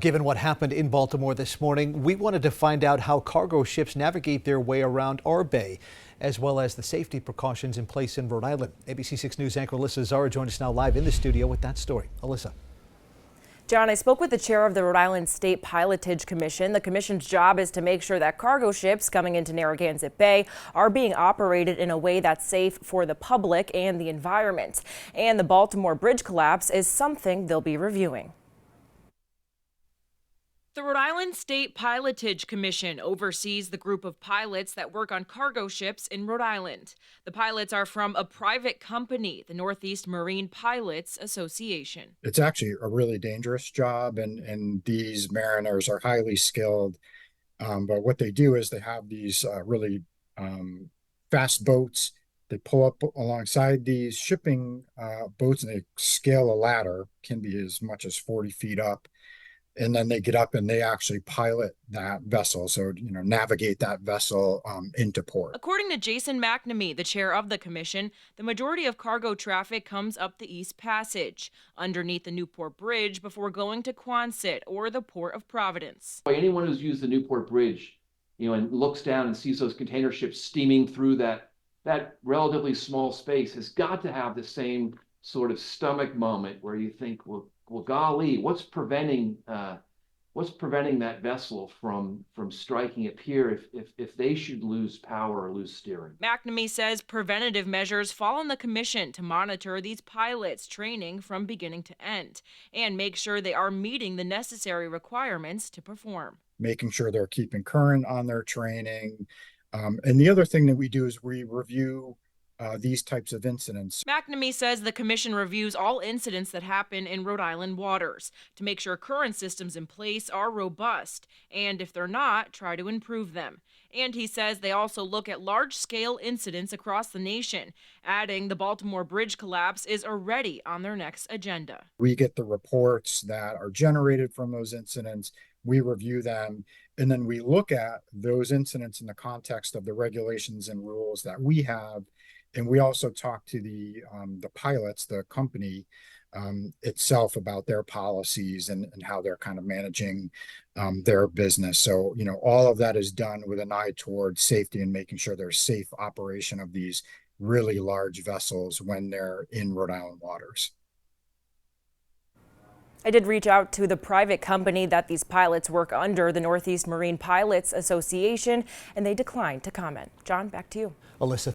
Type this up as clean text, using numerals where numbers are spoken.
Given what happened in Baltimore this morning, we wanted to find out how cargo ships navigate their way around our bay, as well as the safety precautions in place in Rhode Island. ABC 6 News anchor Alyssa Zara joins us now live in the studio with that story. Alyssa. John, I spoke with the chair of the Rhode Island State Pilotage Commission. The commission's job is to make sure that cargo ships coming into Narragansett Bay are being operated in a way that's safe for the public and the environment. And the Baltimore bridge collapse is something they'll be reviewing. The Rhode Island State Pilotage Commission oversees the group of pilots that work on cargo ships in Rhode Island. The pilots are from a private company, the Northeast Marine Pilots Association. It's actually a really dangerous job, and these mariners are highly skilled. But what they do is they have these really fast boats. They pull up alongside these shipping boats and they scale a ladder, can be as much as 40 feet up. And then they get up and they actually pilot that vessel. So, navigate that vessel into port. According to Jason McNamee, the chair of the commission, the majority of cargo traffic comes up the East Passage, underneath the Newport Bridge before going to Quonset or the Port of Providence. Anyone who's used the Newport Bridge, and looks down and sees those container ships steaming through that relatively small space has got to have the same sort of stomach moment where you think, well, golly, what's preventing that vessel from striking a pier if they should lose power or lose steering? McNamee says preventative measures fall on the commission to monitor these pilots' training from beginning to end and make sure they are meeting the necessary requirements to perform. Making sure they're keeping current on their training. And the other thing that we do is we review these types of incidents. McNamee says the commission reviews all incidents that happen in Rhode Island waters to make sure current systems in place are robust, and if they're not, try to improve them. And he says they also look at large-scale incidents across the nation, adding the Baltimore bridge collapse is already on their next agenda. We get the reports that are generated from those incidents, we review them, and then we look at those incidents in the context of the regulations and rules that we have. And we also talk to the pilots, the company itself, about their policies and how they're kind of managing their business. So, all of that is done with an eye toward safety and making sure there's safe operation of these really large vessels when they're in Rhode Island waters. I did reach out to the private company that these pilots work under, the Northeast Marine Pilots Association, and they declined to comment. John, back to you. Alyssa.